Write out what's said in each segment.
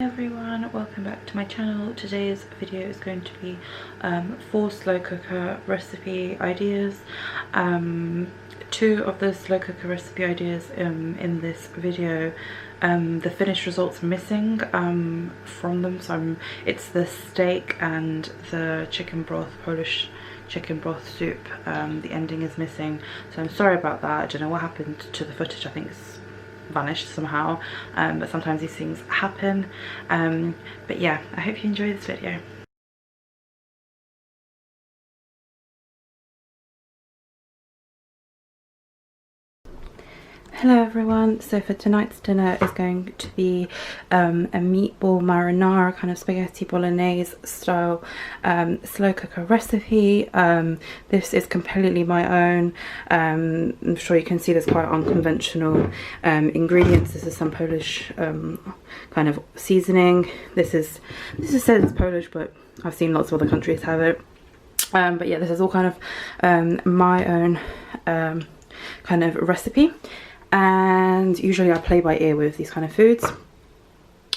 Hey everyone, welcome back to my channel. Today's video is going to be 4 slow cooker recipe ideas. 2 of the slow cooker recipe ideas in this video, the finished results are missing from them. So it's the steak and the chicken broth, Polish chicken broth soup. The ending is missing, so I'm sorry about that. I don't know what happened to the footage. I think it's vanished somehow, but sometimes these things happen. But yeah, I hope you enjoy this video. Hello everyone, so for tonight's dinner is going to be a meatball marinara kind of spaghetti bolognese style slow cooker recipe. This is completely my own. I'm sure you can see there's quite unconventional ingredients. This is some Polish kind of seasoning. This is said it's Polish, but I've seen lots of other countries have it. But yeah, this is all kind of my own kind of recipe. And usually I play by ear with these kind of foods.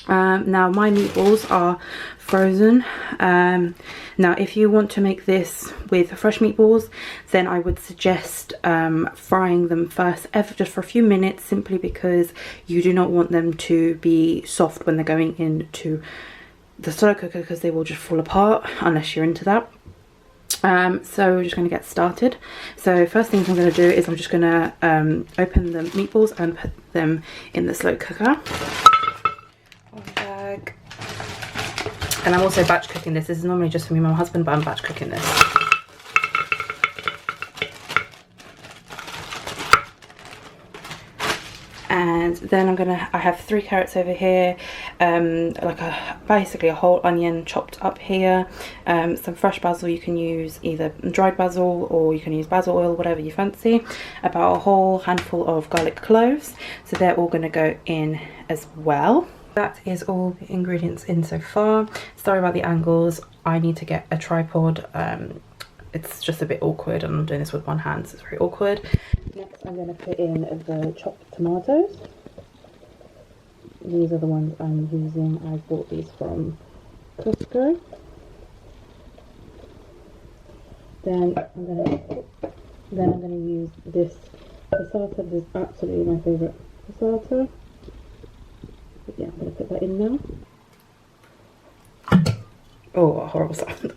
Now my meatballs are frozen. Now if you want to make this with fresh meatballs, then I would suggest frying them first, just for a few minutes, simply because you do not want them to be soft when they're going into the slow cooker, because they will just fall apart unless you're into that. So we're just going to get started. So first things I'm going to do is I'm just going to open the meatballs and put them in the slow cooker. One bag. And I'm also batch cooking this. This is normally just for me and my husband, but I'm batch cooking this. And then I have 3 carrots over here, basically a whole onion chopped up here, some fresh basil. You can use either dried basil or you can use basil oil, whatever you fancy. About a whole handful of garlic cloves, so they're all going to go in as well. That is all the ingredients in so far. Sorry about the angles, I need to get a tripod. It's just a bit awkward, and I'm doing this with one hand, so it's very awkward. Next I'm going to put in the chopped tomatoes. These are the ones I'm using. I bought these from Costco. Then I'm going to use this passata. This is absolutely my favourite passata. But yeah, I'm going to put that in now. Oh, what a horrible sound.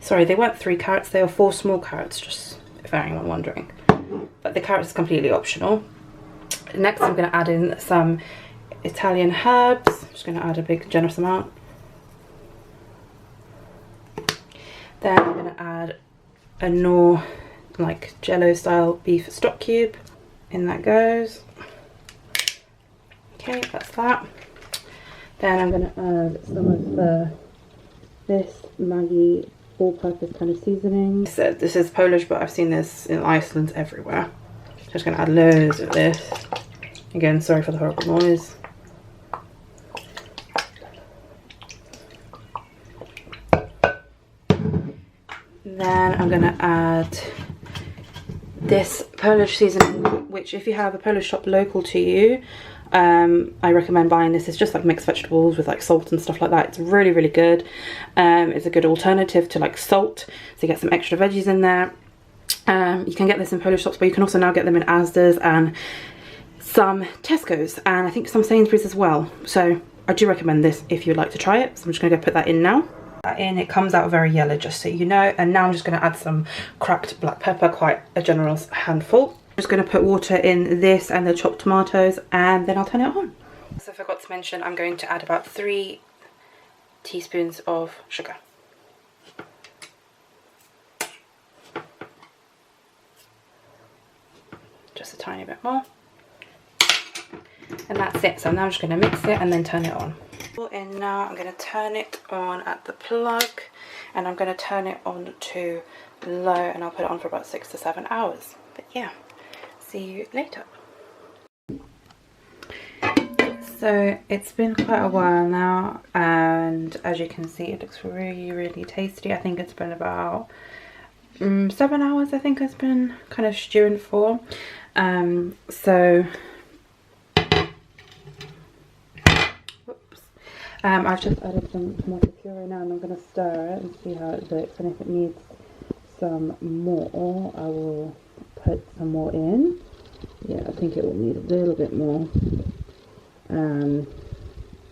Sorry, they weren't 3 carrots, they were 4 small carrots, just if anyone wondering. But the carrots is completely optional. Next I'm going to add in some Italian herbs. I'm just going to add a big generous amount. Then I'm going to add a Knorr, like jello style beef stock cube. In that goes. Okay, that's that. Then I'm going to add some of this Maggi all-purpose kind of seasoning. So this is Polish, but I've seen this in Iceland everywhere. Just going to add loads of this. Again, sorry for the horrible noise. Then I'm going to add this Polish seasoning, which if you have a Polish shop local to you, I recommend buying this. It's just like mixed vegetables with like salt and stuff like that. It's really, really good. It's a good alternative to like salt, so you get some extra veggies in there. You can get this in Polish shops, but you can also now get them in Asda's and some Tesco's, and I think some Sainsbury's as well. So I do recommend this if you'd like to try it. So I'm just going to go put that in now. It comes out very yellow, just so you know. And now I'm just going to add some cracked black pepper, quite a generous handful. I'm just going to put water in this and the chopped tomatoes, and then I'll turn it on. So I forgot to mention, I'm going to add about 3 teaspoons of sugar. Just a tiny bit more. And that's it. So now I'm just going to mix it and then turn it on. And now I'm going to turn it on at the plug, and I'm going to turn it on to low, and I'll put it on for about 6 to 7 hours. But yeah, see you later. So it's been quite a while now, and as you can see, it looks really, really tasty. I think it's been about 7 hours I think it's been kind of stewing for. So whoops. I've just added some tomato puree now, and I'm going to stir it and see how it looks, and if it needs some more I will put some more in. Yeah, I think it will need a little bit more. I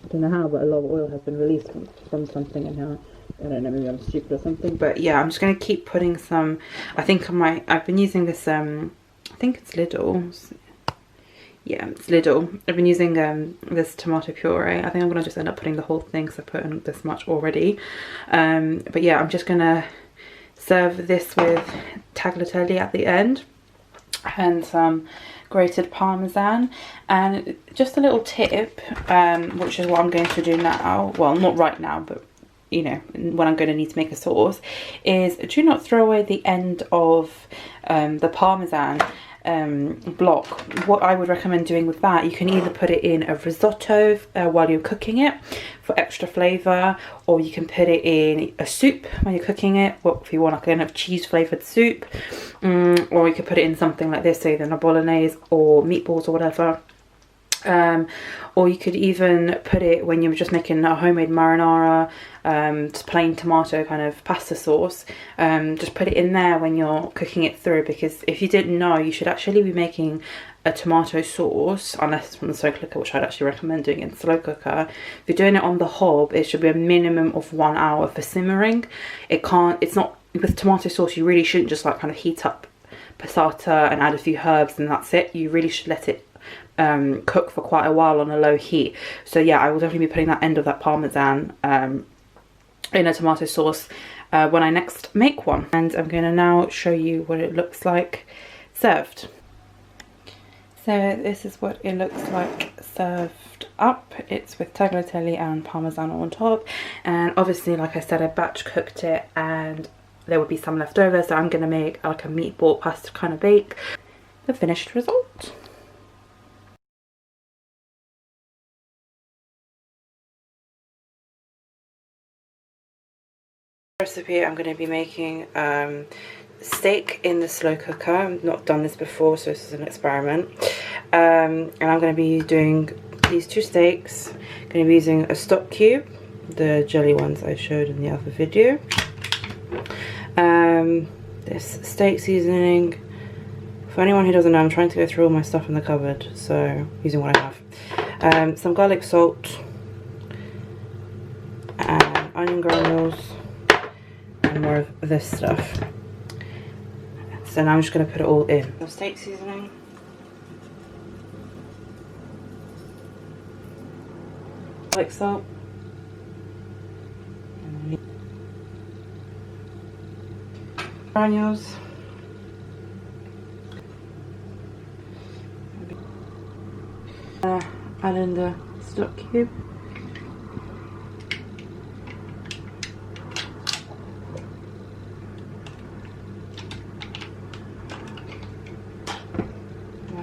don't know how, but a lot of oil has been released from something, and now I don't know, maybe I'm stupid or something. But yeah, I'm just going to keep putting some. I think I've been using this I think it's Lidl. Yeah, it's Lidl. I've been using this tomato puree. I think I'm going to just end up putting the whole thing because I put in this much already. But yeah, I'm just going to serve this with tagliatelle at the end and some grated parmesan. And just a little tip, which is what I'm going to do now, well, not right now, but you know, when I'm going to need to make a sauce, is do not throw away the end of the parmesan block. What I would recommend doing with that, you can either put it in a risotto while you're cooking it for extra flavour, or you can put it in a soup when you're cooking it, if you want like a kind of cheese flavoured soup, or you could put it in something like this, either in a bolognese or meatballs or whatever. Or you could even put it when you're just making a homemade marinara, just plain tomato kind of pasta sauce. Just put it in there when you're cooking it through, because if you didn't know, you should actually be making a tomato sauce, unless it's from the slow cooker, which I'd actually recommend doing in the slow cooker. If you're doing it on the hob, it should be a minimum of 1 hour for simmering. It's not, with tomato sauce, you really shouldn't just like kind of heat up passata and add a few herbs and that's it. You really should let it cook for quite a while on a low heat. So yeah, I will definitely be putting that end of that parmesan in a tomato sauce when I next make one. And I'm going to now show you what it looks like served. So this is what it looks like served up. It's with tagliatelle and parmesan on top, and obviously, like I said, I batch cooked it and there would be some left over, so I'm going to make like a meatball pasta kind of bake. The finished result. Recipe, I'm going to be making steak in the slow cooker. I've not done this before, so this is an experiment. And I'm going to be doing these two steaks. I'm going to be using a stock cube, the jelly ones I showed in the other video. This steak seasoning. For anyone who doesn't know, I'm trying to go through all my stuff in the cupboard, so using what I have. Some garlic salt, and onion granules, and more of this stuff. So now I'm just going to put it all in. The steak seasoning. Garlic salt. Granules. Add in the stock cube.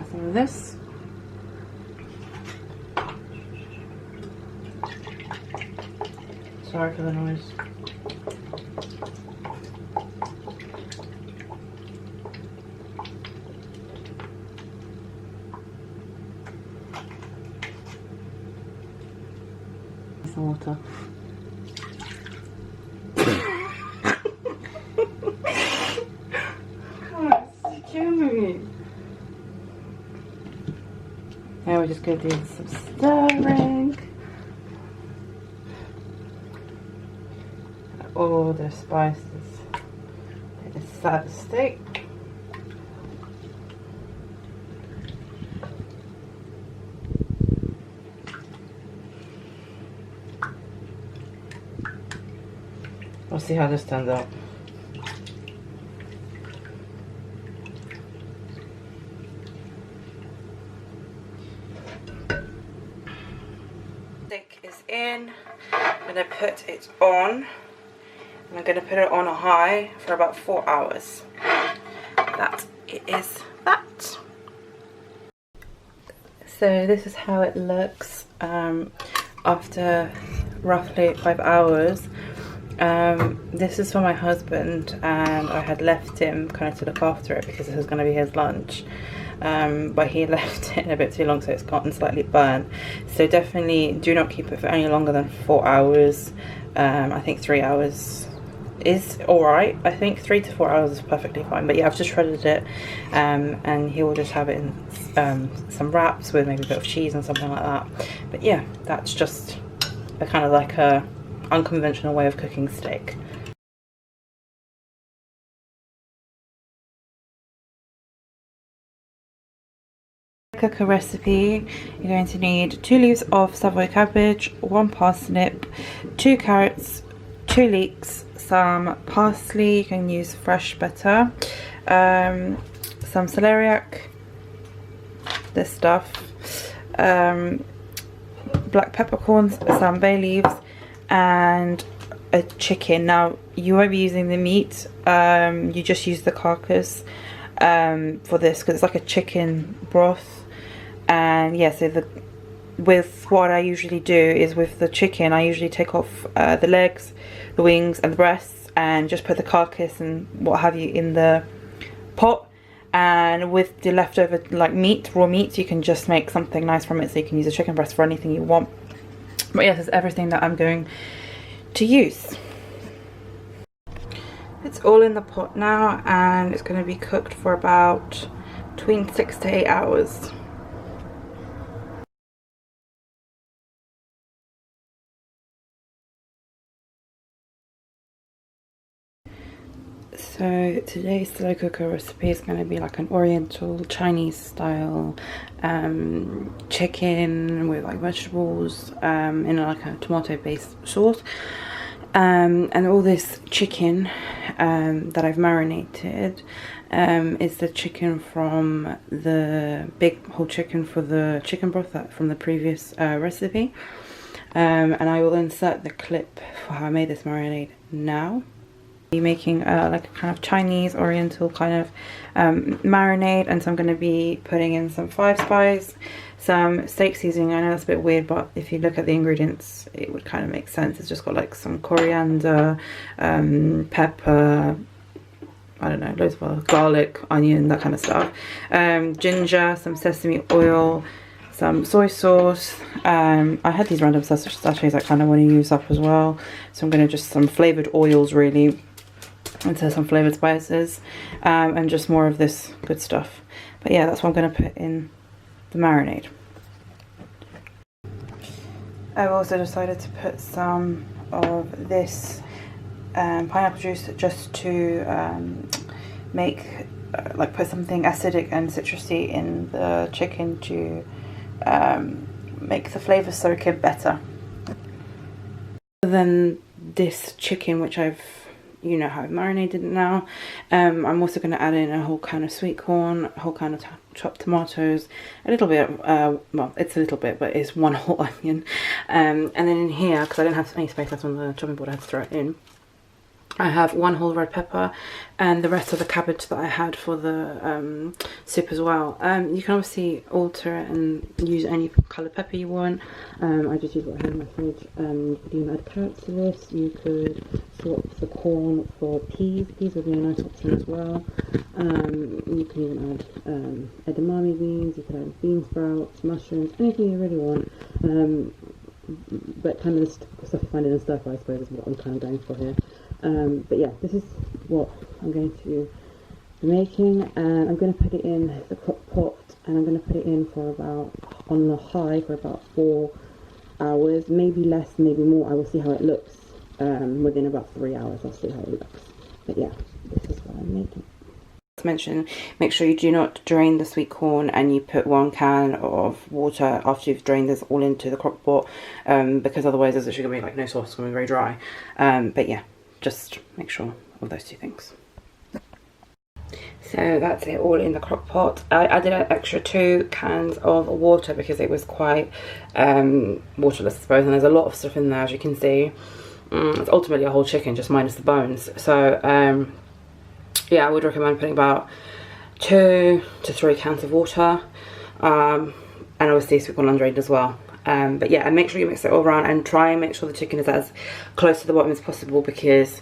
Some of this. Sorry for the noise. Some water. God, it's killing me. Now we're just going to do some stirring. All the spices. Inside the steak. We'll see how this turns out. Steak is in. I'm going to put it on. I'm going to put it on a high for about 4 hours. That it is that. So this is how it looks after roughly 5 hours. This is for my husband, and I had left him kind of to look after it because this was going to be his lunch. But he left it a bit too long, so it's gotten slightly burnt. So definitely do not keep it for any longer than 4 hours. I think 3 hours is alright. I think 3 to 4 hours is perfectly fine. But yeah, I've just shredded it, and he will just have it in some wraps with maybe a bit of cheese and something like that. But yeah, that's just a kind of like a unconventional way of cooking steak. Cook a recipe. You're going to need 2 leaves of Savoy cabbage, 1 parsnip, 2 carrots, 2 leeks, some parsley, you can use fresh butter, some celeriac, this stuff, black peppercorns, some bay leaves, and a chicken. Now you won't be using the meat, you just use the carcass for this because it's like a chicken broth. And yeah, so with what I usually do is with the chicken, I usually take off the legs, the wings and the breasts, and just put the carcass and what have you in the pot. And with the leftover like meat, raw meat, you can just make something nice from it. So you can use a chicken breast for anything you want. But yes, it's everything that I'm going to use. It's all in the pot now, and it's going to be cooked for about between 6 to 8 hours. So today's slow cooker recipe is going to be like an Oriental Chinese style chicken with like vegetables in like a tomato based sauce, and all this chicken that I've marinated is the chicken from the big whole chicken for the chicken broth from the previous recipe, and I will insert the clip for how I made this marinade now. Be making like a kind of Chinese Oriental kind of marinade, and so I'm going to be putting in some 5 spice, some steak seasoning. I know that's a bit weird, but if you look at the ingredients it would kind of make sense. It's just got like some coriander, pepper, I don't know, loads of garlic, onion, that kind of stuff, ginger, some sesame oil, some soy sauce. I had these random sachets I kind of want to use up as well, so I'm going to just some flavoured oils really, into some flavoured spices, and just more of this good stuff. But yeah, that's what I'm going to put in the marinade. I've also decided to put some of this pineapple juice just to make like put something acidic and citrusy in the chicken to make the flavour soak in better. Then this chicken, which you know how I've marinated it now, I'm also going to add in a whole can of sweet corn, a whole can of chopped tomatoes, a little bit, well, it's a little bit, but it's 1 whole onion, and then in here, because I didn't have any space left on the chopping board, I had to throw it in. I have 1 whole red pepper and the rest of the cabbage that I had for the soup as well. You can obviously alter it and use any coloured pepper you want. I just use what I had in my fridge. You could even add carrots to this. You could swap the corn for peas. Peas would be a nice option as well. You can even add edamame beans. You could add bean sprouts, mushrooms, anything you really want. But kind of the stuff you find in a stir fry, I suppose, is what I'm kind of going for here. But yeah, this is what I'm going to be making, and I'm going to put it in the crock pot, and I'm going to put it in for about, on the high, for about 4 hours, maybe less, maybe more. I will see how it looks within about 3 hours. I'll see how it looks. But yeah, this is what I'm making. To mention, make sure you do not drain the sweet corn, and you put 1 can of water after you've drained this all into the crock pot, because otherwise there's actually going to be like no sauce, it's going to be very dry. But yeah, just make sure of those 2 things. So that's it, all in the crock pot. I added an extra 2 cans of water because it was quite waterless, I suppose, and there's a lot of stuff in there, as you can see. It's ultimately a whole chicken, just minus the bones. So yeah, I would recommend putting about 2 to 3 cans of water, and obviously sweet corn undrained as well. But yeah, and make sure you mix it all around and try and make sure the chicken is as close to the bottom as possible, because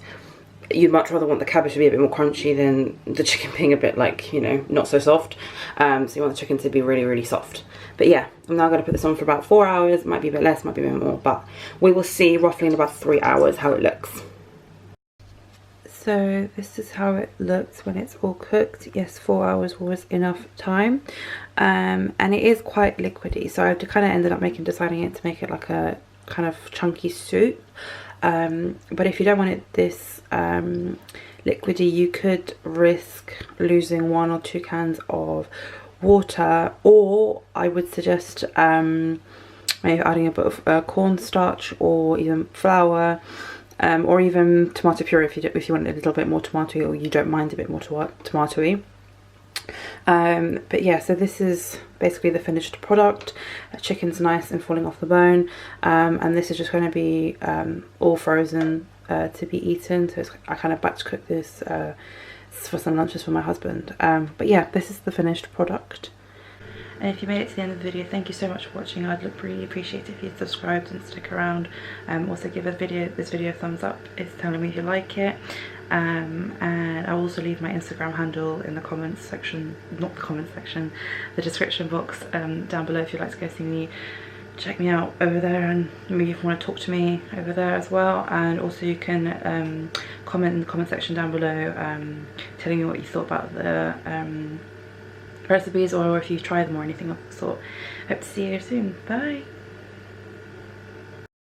you'd much rather want the cabbage to be a bit more crunchy than the chicken being a bit like, you know, not so soft. So you want the chicken to be really, really soft. But yeah, I'm now going to put this on for about 4 hours. Might be a bit less, might be a bit more, but we will see roughly in about 3 hours how it looks. So this is how it looks when it's all cooked. Yes, 4 hours was enough time. And it is quite liquidy, so I kind of ended up deciding it to make it like a kind of chunky soup. But if you don't want it this liquidy, you could risk losing 1 or 2 cans of water, or I would suggest maybe adding a bit of cornstarch or even flour. Or even tomato puree if you want it a little bit more tomatoey, or you don't mind a bit more tomatoey. But yeah, so this is basically the finished product. Chicken's nice and falling off the bone, and this is just going to be all frozen to be eaten. So I kind of batch cook this for some lunches for my husband. But yeah, this is the finished product. And if you made it to the end of the video, thank you so much for watching. I'd really appreciate it if you subscribed and stick around. Also give this video a thumbs up. It's telling me if you like it. And I'll also leave my Instagram handle in the comments section, not the comments section, the description box down below if you'd like to go see me. Check me out over there, and maybe if you want to talk to me over there as well. And also you can comment in the comment section down below, telling me what you thought about the recipes, or if you've tried them or anything of the sort. Hope to see you soon. Bye.